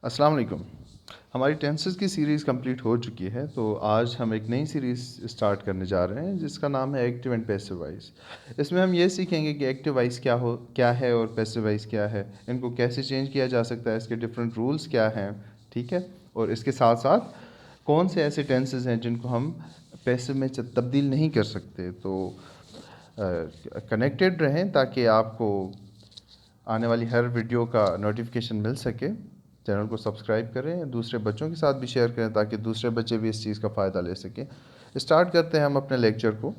अस्सलाम वालेकुम। हमारी टेंसेस की सीरीज़ कंप्लीट हो चुकी है, तो आज हम एक नई सीरीज़ स्टार्ट करने जा रहे हैं जिसका नाम है एक्टिव एंड पैसिव वॉइस। इसमें हम ये सीखेंगे कि एक्टिव वॉइस क्या है और पैसिव वॉइस क्या है, इनको कैसे चेंज किया जा सकता है, इसके डिफरेंट रूल्स क्या हैं, ठीक है। और इसके साथ साथ कौन से ऐसे टेंसेस हैं जिनको हम पैसिव में तब्दील नहीं कर सकते। तो कनेक्टेड रहें ताकि आपको आने वाली हर वीडियो का नोटिफिकेशन मिल सके। चैनल को सब्सक्राइब करें, दूसरे बच्चों के साथ भी शेयर करें ताकि दूसरे बच्चे भी इस चीज़ का फ़ायदा ले सकें। स्टार्ट करते हैं हम अपने लेक्चर को।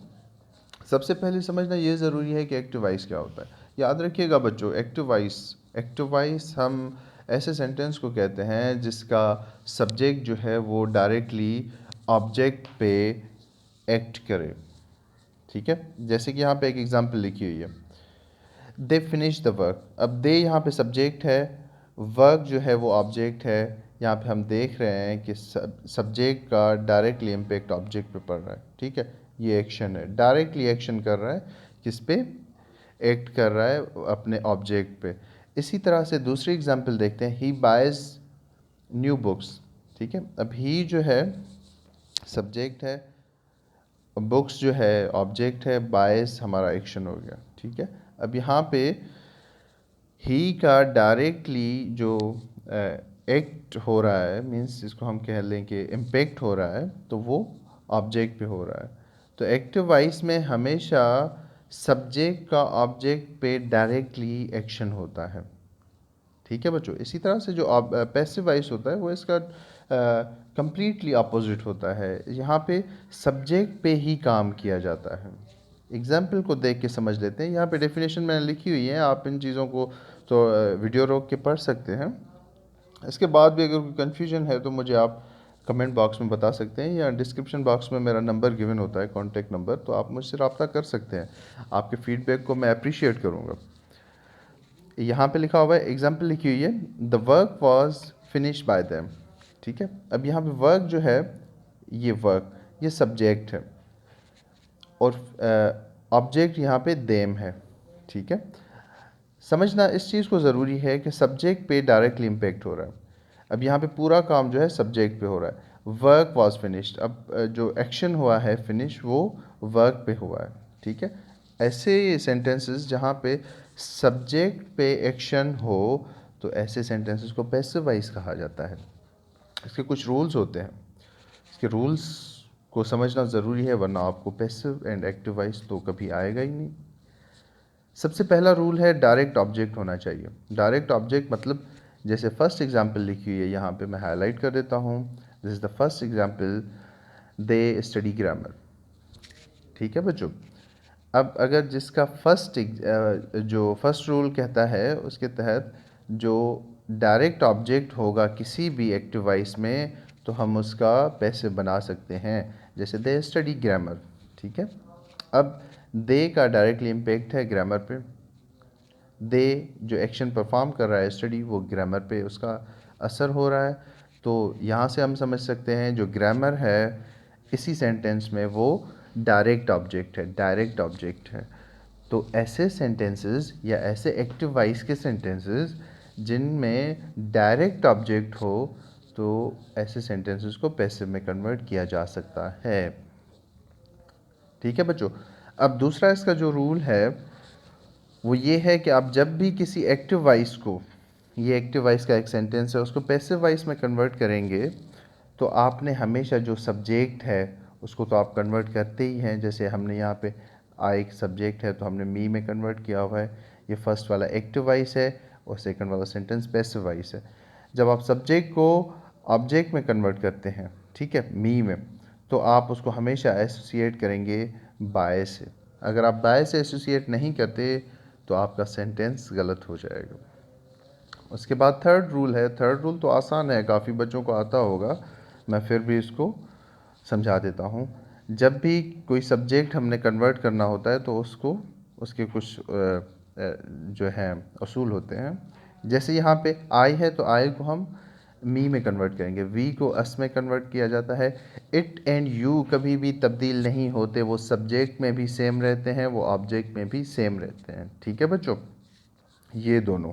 सबसे पहले समझना ये ज़रूरी है कि एक्टिव वॉइस क्या होता है। याद रखिएगा बच्चों, एक्टिव वॉइस हम ऐसे सेंटेंस को कहते हैं जिसका सब्जेक्ट जो है वो डायरेक्टली ऑब्जेक्ट पे एक्ट करे, ठीक है। जैसे कि यहाँ पे एक एग्जांपल लिखी हुई है, दे फिनिश द वर्क। अब दे यहाँ पे सब्जेक्ट है, वर्क जो है वो ऑब्जेक्ट है। यहाँ पे हम देख रहे हैं कि सब्जेक्ट का डायरेक्टली इम्पेक्ट ऑब्जेक्ट पे पड़ रहा है, ठीक है। ये एक्शन है, डायरेक्टली एक्शन कर रहा है, किस पे एक्ट कर रहा है, अपने ऑब्जेक्ट पे। इसी तरह से दूसरी एग्जांपल देखते हैं, ही बाइज न्यू बुक्स, ठीक है। अब ही जो है सब्जेक्ट है, बुक्स जो है ऑब्जेक्ट है, बायस हमारा एक्शन हो गया, ठीक है। अब यहाँ पे ही का डायरेक्टली जो एक्ट हो रहा है, मींस इसको हम कह लें कि इम्पेक्ट हो रहा है, तो वो ऑब्जेक्ट पे हो रहा है। तो एक्टिव वॉइस में हमेशा सब्जेक्ट का ऑब्जेक्ट पे डायरेक्टली एक्शन होता है, ठीक है बच्चों। इसी तरह से जो पैसिव वॉइस होता है वो इसका कंप्लीटली अपोजिट होता है। यहाँ पे सब्जेक्ट पे ही काम किया जाता है। एग्जाम्पल को देख के समझ लेते हैं। यहाँ पे डेफिनेशन मैंने लिखी हुई है, आप इन चीज़ों को तो वीडियो रोक के पढ़ सकते हैं। इसके बाद भी अगर कोई कन्फ्यूजन है तो मुझे आप कमेंट बॉक्स में बता सकते हैं, या डिस्क्रिप्शन बॉक्स में मेरा नंबर गिवन होता है, कॉन्टैक्ट नंबर, तो आप मुझसे रब्ता कर सकते हैं। आपके फीडबैक को मैं अप्रिशिएट करूँगा। यहाँ पे लिखा हुआ है, एग्जाम्पल लिखी हुई है, the work was finish by them, ठीक है। अब यहाँ पे वर्क जो है, ये वर्क, ये सब्जेक्ट है और ऑब्जेक्ट यहाँ पे देम है, ठीक है। समझना इस चीज़ को ज़रूरी है कि सब्जेक्ट पे डायरेक्टली इम्पेक्ट हो रहा है। अब यहाँ पे पूरा काम जो है सब्जेक्ट पे हो रहा है। वर्क वॉज फिनिश्ड, अब जो एक्शन हुआ है फिनिश, वो वर्क पे हुआ है, ठीक है। ऐसे सेंटेंसेस जहाँ पे सब्जेक्ट पे एक्शन हो, तो ऐसे सेंटेंसेस को पैसिव वॉइस कहा जाता है। इसके कुछ रूल्स होते हैं, इसके रूल्स को समझना ज़रूरी है, वरना आपको पैसिव एंड एक्टिव वॉइस तो कभी आएगा ही नहीं। सबसे पहला रूल है डायरेक्ट ऑब्जेक्ट होना चाहिए। डायरेक्ट ऑब्जेक्ट मतलब, जैसे फर्स्ट एग्जांपल लिखी हुई है यहाँ पे, मैं हाईलाइट कर देता हूँ। This is the first example, they study grammar, ठीक है बच्चों। अब अगर जिसका जो फर्स्ट रूल कहता है, उसके तहत जो डायरेक्ट ऑब्जेक्ट होगा किसी भी एक्टिव वॉइस में, तो हम उसका पैसिव बना सकते हैं। जैसे दे स्टडी ग्रामर, ठीक है। अब दे का डायरेक्टली इम्पेक्ट है ग्रामर पे। दे जो एक्शन परफॉर्म कर रहा है, स्टडी, वो ग्रामर पे उसका असर हो रहा है। तो यहाँ से हम समझ सकते हैं जो ग्रामर है इसी सेंटेंस में, वो डायरेक्ट ऑब्जेक्ट है। तो ऐसे सेंटेंसेस या ऐसे एक्टिव वॉइस के सेंटेंसेस जिनमें डायरेक्ट ऑब्जेक्ट हो, तो ऐसे सेंटेंसेस को पैसिव में कन्वर्ट किया जा सकता है, ठीक है बच्चों। अब दूसरा इसका जो रूल है वो ये है कि आप जब भी किसी एक्टिव वॉइस को, ये एक्टिव वॉइस का एक सेंटेंस है, उसको पैसिव वॉइस में कन्वर्ट करेंगे, तो आपने हमेशा जो सब्जेक्ट है उसको तो आप कन्वर्ट करते ही हैं। जैसे हमने यहाँ पे आई एक सब्जेक्ट है, तो हमने मी में कन्वर्ट किया हुआ है। ये फर्स्ट वाला एक्टिव वॉइस है और सेकंड वाला सेंटेंस पैसिव वॉइस है। जब आप सब्जेक्ट को ऑब्जेक्ट में कन्वर्ट करते हैं, ठीक है, मी में, तो आप उसको हमेशा एसोसिएट करेंगे बाय से। अगर आप बाय से एसोसिएट नहीं करते तो आपका सेंटेंस गलत हो जाएगा। उसके बाद थर्ड रूल है। थर्ड रूल तो आसान है, काफ़ी बच्चों को आता होगा, मैं फिर भी इसको समझा देता हूँ। जब भी कोई सब्जेक्ट हमने कन्वर्ट करना होता है, तो उसको उसके कुछ जो हैं असूल होते हैं। जैसे यहाँ पे आई है, तो आई को हम मी में कन्वर्ट करेंगे, वी को अस में कन्वर्ट किया जाता है। इट एंड यू कभी भी तब्दील नहीं होते, वो सब्जेक्ट में भी सेम रहते हैं, वो ऑब्जेक्ट में भी सेम रहते हैं, ठीक है बच्चों, ये दोनों।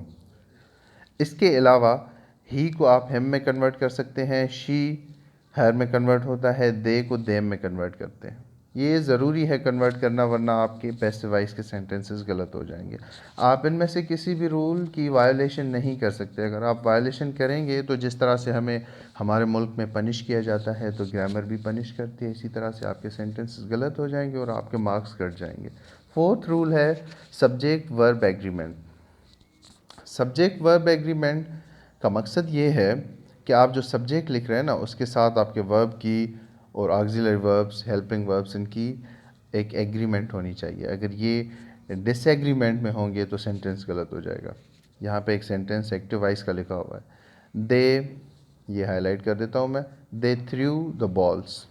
इसके अलावा ही को आप हिम में कन्वर्ट कर सकते हैं, शी हर में कन्वर्ट होता है, दे को देम में कन्वर्ट करते हैं। ये ज़रूरी है कन्वर्ट करना, वरना आपके पैसिव वॉइस के सेंटेंसेस गलत हो जाएंगे। आप इनमें से किसी भी रूल की वायलेशन नहीं कर सकते। अगर आप वायलेशन करेंगे तो जिस तरह से हमें हमारे मुल्क में पनिश किया जाता है, तो ग्रामर भी पनिश करती है, इसी तरह से आपके सेंटेंसेस गलत हो जाएंगे और आपके मार्क्स कट जाएंगे। फोर्थ रूल है subject verb agreement. Subject verb agreement का मकसद ये है कि आप जो सब्जेक्ट लिख रहे हैं ना, उसके साथ आपके वर्ब की और ऑक्सिलरी वर्ब्स, हेल्पिंग वर्ब्स, इनकी एक एग्रीमेंट होनी चाहिए। अगर ये डिसएग्रीमेंट में होंगे तो सेंटेंस गलत हो जाएगा। यहाँ पे एक सेंटेंस एक्टिव वॉइस का लिखा हुआ है, दे, ये हाईलाइट कर देता हूँ मैं, दे थ्रू द बॉल्स।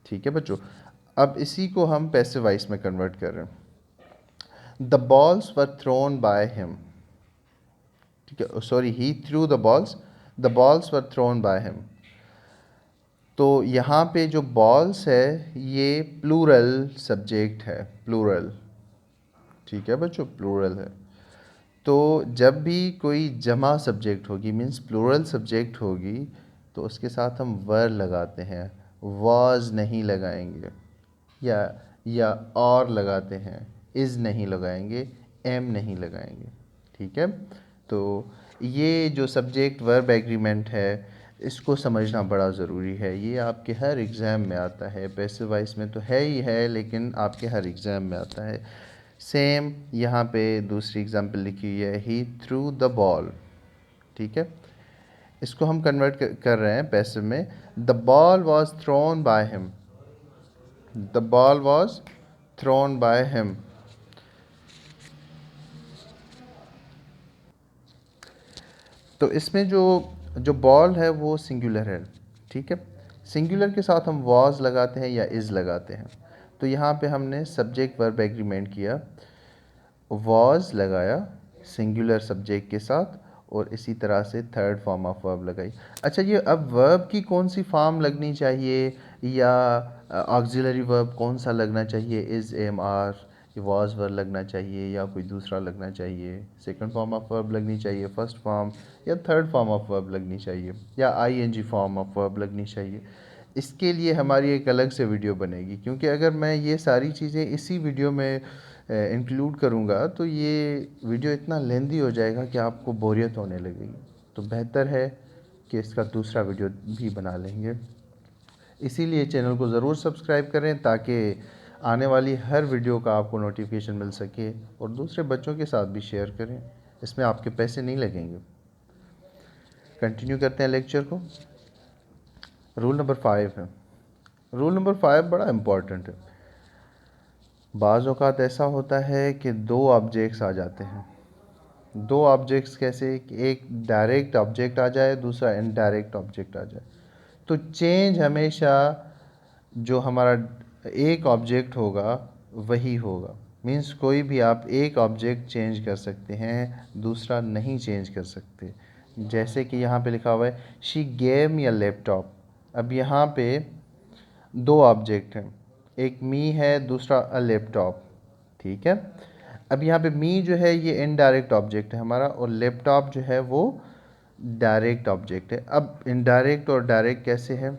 ठीक है बच्चों, अब इसी को हम पैसिव वॉइस में कन्वर्ट कर रहे हैं। The balls were thrown by him. ठीक है, sorry, he threw the balls were thrown by him. तो यहाँ पे जो बॉल्स है ये प्लूरल सब्जेक्ट है, प्लूरल। ठीक है बच्चों, प्लूरल है। तो जब भी कोई जमा सब्जेक्ट होगी, मीन्स प्लूरल सब्जेक्ट होगी, तो उसके साथ हम वर लगाते हैं, वाज नहीं लगाएंगे, या और लगाते हैं, इज़ नहीं लगाएंगे, एम नहीं लगाएंगे। ठीक है, तो ये जो सब्जेक्ट वर्ब एग्रीमेंट है, इसको समझना बड़ा ज़रूरी है। ये आपके हर एग्ज़ाम में आता है, पैसिव वॉइस में तो है ही है, लेकिन आपके हर एग्ज़ाम में आता है। सेम यहाँ पे दूसरी एग्जांपल लिखी हुई है, ही थ्रू द बॉल। ठीक है, इसको हम कन्वर्ट कर रहे हैं पैसिव में। The ball was throne by him. The ball was throne by him. तो इसमें जो जो बॉल है वो सिंगुलर है। ठीक है, सिंगुलर के साथ हम वॉज लगाते हैं या इज़ लगाते हैं। तो यहाँ पे हमने सब्जेक्ट वर्ब एग्रीमेंट किया, वॉज लगाया सिंगुलर सब्जेक्ट के साथ, और इसी तरह से थर्ड फॉर्म ऑफ वर्ब लगाई। अच्छा, ये अब वर्ब की कौन सी फॉर्म लगनी चाहिए, या ऑक्सिलरी वर्ब कौन सा लगना चाहिए, is, am, are, was verb लगना चाहिए, या कोई दूसरा लगना चाहिए, सेकंड फॉर्म ऑफ वर्ब लगनी चाहिए, फर्स्ट फॉर्म, या थर्ड फॉर्म ऑफ वर्ब लगनी चाहिए, या आईएनजी फॉर्म ऑफ वर्ब लगनी चाहिए, इसके लिए हमारी एक अलग से वीडियो बनेगी। क्योंकि अगर मैं ये सारी चीज़ें इसी वीडियो में इंक्लूड करूँगा तो ये वीडियो इतना लेंदी हो जाएगा कि आपको बोरियत होने लगेगी। तो बेहतर है कि इसका दूसरा वीडियो भी बना लेंगे। इसीलिए चैनल को ज़रूर सब्सक्राइब करें ताकि आने वाली हर वीडियो का आपको नोटिफिकेशन मिल सके, और दूसरे बच्चों के साथ भी शेयर करें, इसमें आपके पैसे नहीं लगेंगे। कंटिन्यू करते हैं लेक्चर को। रूल नंबर 5 है। रूल नंबर 5 बड़ा इम्पॉर्टेंट है। बाज़ औक़ात ऐसा होता है कि दो ऑब्जेक्ट्स आ जाते हैं। दो ऑब्जेक्ट्स कैसे, कि एक डायरेक्ट ऑब्जेक्ट आ जाए, दूसरा इनडायरेक्ट ऑब्जेक्ट आ जाए। तो चेंज हमेशा जो हमारा एक ऑब्जेक्ट होगा वही होगा। मीन्स कोई भी आप एक ऑब्जेक्ट चेंज कर सकते हैं, दूसरा नहीं चेंज कर सकते। जैसे कि यहाँ पे लिखा हुआ है she gave me a laptop. अब यहाँ पे दो ऑब्जेक्ट हैं, एक मी है, दूसरा अ लैपटॉप। ठीक है, अब यहाँ पे मी जो है ये इनडायरेक्ट ऑब्जेक्ट है हमारा, और लैपटॉप जो है वो डायरेक्ट ऑब्जेक्ट है। अब इनडायरेक्ट और डायरेक्ट कैसे है,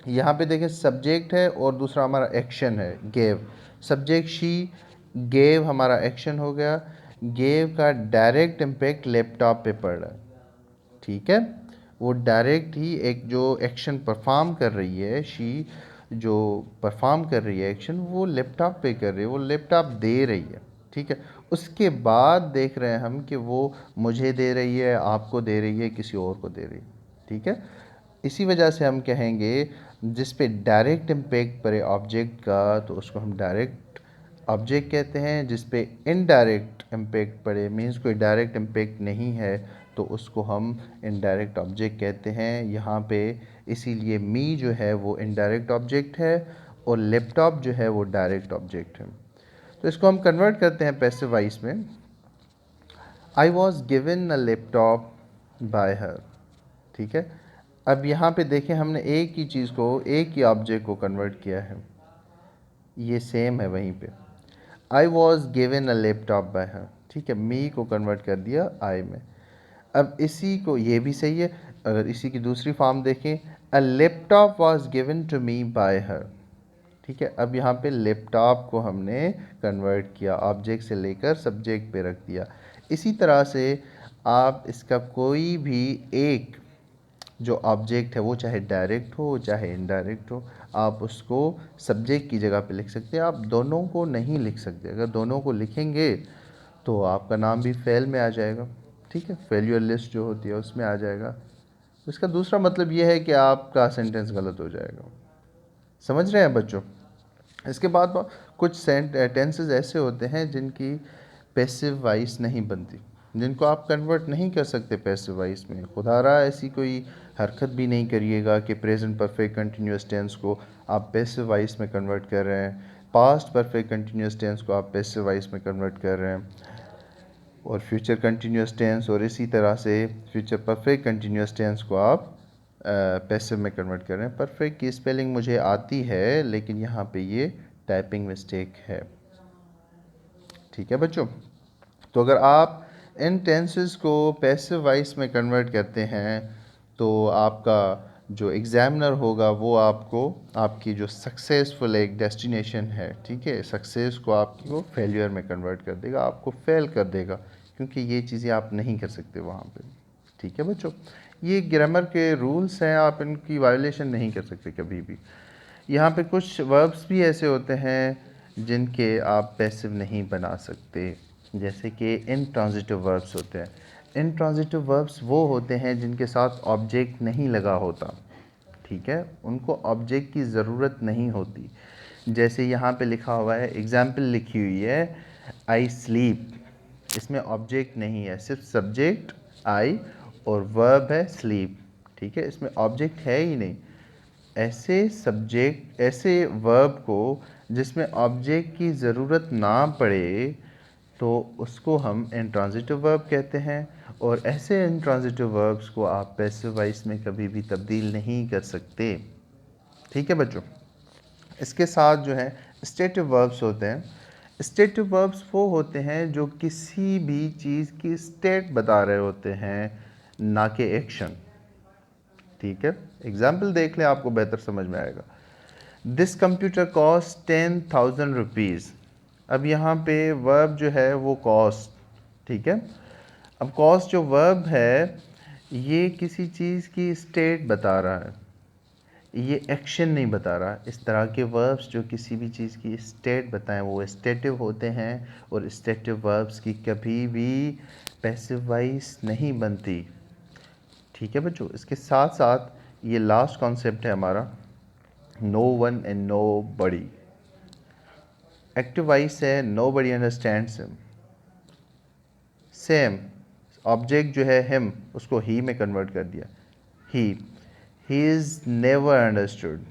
यहाँ पे देखें सब्जेक्ट है और दूसरा हमारा एक्शन है, गेव। सब्जेक्ट शी, गेव हमारा एक्शन हो गया। गेव का डायरेक्ट इम्पैक्ट लैपटॉप पे पड़ रहा है। ठीक है, वो डायरेक्ट ही एक जो एक्शन परफॉर्म कर रही है, शी जो परफॉर्म कर रही है एक्शन, वो लैपटॉप पे कर रही है, वो लैपटॉप दे रही है। ठीक है, उसके बाद देख रहे हैं हम कि वो मुझे दे रही है, आपको दे रही है, किसी और को दे रही है। ठीक है, इसी वजह से हम कहेंगे जिस पे डायरेक्ट इम्पैक्ट पड़े ऑब्जेक्ट का, तो उसको हम डायरेक्ट ऑब्जेक्ट कहते हैं। जिस पे इनडायरेक्ट इम्पैक्ट पड़े, मीन्स कोई डायरेक्ट इम्पैक्ट नहीं है, तो उसको हम इनडायरेक्ट ऑब्जेक्ट कहते हैं। यहाँ पे इसीलिए मी जो है वो इनडायरेक्ट ऑब्जेक्ट है, और लैपटॉप जो है वो डायरेक्ट ऑब्जेक्ट है। तो इसको हम कन्वर्ट करते हैं पैसिव वॉइस में। I was given a laptop bye her. ठीक है, अब यहाँ पे देखें हमने एक ही चीज़ को, एक ही ऑब्जेक्ट को कन्वर्ट किया है, ये सेम है वहीं पे। I was given a laptop bye her. ठीक है, मी को कन्वर्ट कर दिया आई में। अब इसी को, ये भी सही है। अगर इसी की दूसरी फॉर्म देखें, a laptop was given to me by her. ठीक है, अब यहाँ पे लैपटॉप को हमने कन्वर्ट किया, ऑब्जेक्ट से लेकर सब्जेक्ट पे रख दिया। इसी तरह से आप इसका कोई भी एक जो ऑब्जेक्ट है, वो चाहे डायरेक्ट हो चाहे इनडायरेक्ट हो, आप उसको सब्जेक्ट की जगह पे लिख सकते हैं। आप दोनों को नहीं लिख सकते। अगर दोनों को लिखेंगे तो आपका नाम भी फेल में आ जाएगा। ठीक है, फेल्यूर लिस्ट जो होती है उसमें आ जाएगा। इसका दूसरा मतलब ये है कि आपका सेंटेंस गलत हो जाएगा। समझ रहे हैं बच्चों? इसके बाद कुछ टेंसेस ऐसे होते हैं जिनकी पैसिव वॉइस नहीं बनती, जिनको आप कन्वर्ट नहीं कर सकते पैसिव वॉइस में। खुदारा ऐसी कोई हरकत भी नहीं करिएगा कि प्रेजेंट परफेक्ट कंटिन्यूस टेंस को आप पैसिव वॉइस में कन्वर्ट कर रहे हैं, पास्ट परफेक्ट कंटिन्यूस टेंस को आप पैसिव वॉइस में कन्वर्ट कर रहे हैं, और फ्यूचर कंटिन्यूस टेंस और इसी तरह से फ्यूचर परफेक्ट कंटिन्यूस टेंस को आप पैसिव में कन्वर्ट कर रहे हैं। परफेक्ट की स्पेलिंग मुझे आती है, लेकिन यहाँ पे ये टाइपिंग मिस्टेक है। ठीक है बच्चों, तो अगर आप इन टेंसेस को पैसिव वॉइस में कन्वर्ट करते हैं तो आपका जो एग्ज़ामिनर होगा वो आपको, आपकी जो सक्सेसफुल एक डेस्टिनेशन है, ठीक है, सक्सेस को आपकी वो फेलियर में कन्वर्ट कर देगा, आपको फेल कर देगा, क्योंकि ये चीज़ें आप नहीं कर सकते वहाँ पे। ठीक है बच्चों, ये ग्रामर के रूल्स हैं, आप इनकी वायलेशन नहीं कर सकते कभी भी। यहाँ पे कुछ वर्ब्स भी ऐसे होते हैं जिनके आप पैसिव नहीं बना सकते, जैसे कि इनट्रांजिटिव वर्ब्स होते हैं। इनट्रांजिटिव वर्ब्स वो होते हैं जिनके साथ ऑब्जेक्ट नहीं लगा होता। ठीक है, उनको ऑब्जेक्ट की ज़रूरत नहीं होती। जैसे यहाँ पे लिखा हुआ है, एग्जाम्पल लिखी हुई है, आई स्लीप। इसमें ऑब्जेक्ट नहीं है, सिर्फ सब्जेक्ट आई और वर्ब है स्लीप। ठीक है, इसमें ऑब्जेक्ट है ही नहीं। ऐसे वर्ब को जिसमें ऑब्जेक्ट की ज़रूरत ना पड़े तो उसको हम इंट्रांजिटिव वर्ब कहते हैं, और ऐसे इंट्रांजिटिव वर्ब्स को आप पैसिव वॉइस में कभी भी तब्दील नहीं कर सकते। ठीक है बच्चों, इसके साथ जो है स्टेटिव वर्ब्स होते हैं। स्टेटिव वर्ब्स वो होते हैं जो किसी भी चीज़ की स्टेट बता रहे होते हैं, ना कि एक्शन। ठीक है, एग्जाम्पल देख लें, आपको बेहतर समझ में आएगा। This computer cost 10,000 rupees. अब यहाँ पे वर्ब जो है वो कॉस्ट। ठीक है, अब कॉस्ट जो वर्ब है ये किसी चीज़ की स्टेट बता रहा है, ये एक्शन नहीं बता रहा। इस तरह के वर्ब्स जो किसी भी चीज़ की स्टेट बताएं वो स्टेटिव होते हैं, और स्टेटिव वर्ब्स की कभी भी पैसिव वॉइस नहीं बनती। ठीक है बच्चों, इसके साथ साथ ये लास्ट कॉन्सेप्ट है हमारा, no one and nobody. Active voice है nobody understands him. Same object जो है हिम, उसको ही में कन्वर्ट कर दिया, ही इज़ नेवर अंडरस्टूड।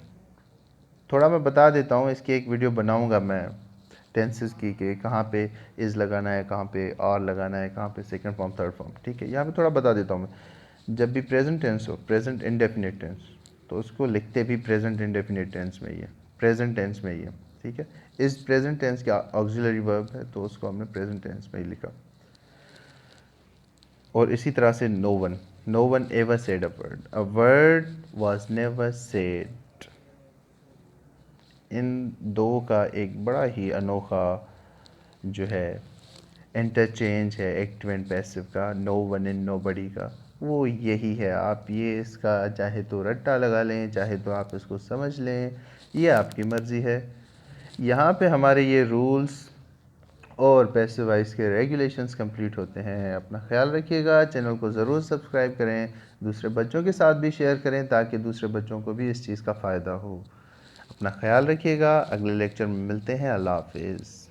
थोड़ा मैं बता देता हूँ, इसकी एक वीडियो बनाऊँगा मैं टेंसेस की, कि कहाँ पे इज़ लगाना है, कहाँ पे आर लगाना है, कहाँ पे सेकंड फॉर्म थर्ड फॉर्म। ठीक है, यहाँ पे थोड़ा बता देता हूँ मैं। जब भी प्रेजेंट टेंस हो, प्रेजेंट इंडेफिनिट टेंस, तो उसको लिखते भी प्रेजेंट इंडेफिनिट टेंस में ही है, प्रेजेंट टेंस में ही है। ठीक है, इस प्रेजेंट टेंस का ऑक्सिलरी वर्ब है तो उसको हमने प्रेजेंट टेंस में ही लिखा। और इसी तरह से no one ever said a word was never said. इन दो का एक बड़ा ही अनोखा जो है इंटरचेंज है एक्टिव एंड पैसिव का, नो वन एंड नो बडी का, वो यही है। आप ये इसका चाहे तो रट्टा लगा लें, चाहे तो आप इसको समझ लें, ये आपकी मर्ज़ी है। यहाँ पे हमारे ये रूल्स और पैसिव वॉइस के रेगुलेशंस कंप्लीट होते हैं। अपना ख्याल रखिएगा, चैनल को ज़रूर सब्सक्राइब करें, दूसरे बच्चों के साथ भी शेयर करें ताकि दूसरे बच्चों को भी इस चीज़ का फ़ायदा हो। अपना ख्याल रखिएगा, अगले लेक्चर में मिलते हैं। अल्लाह हाफिज़।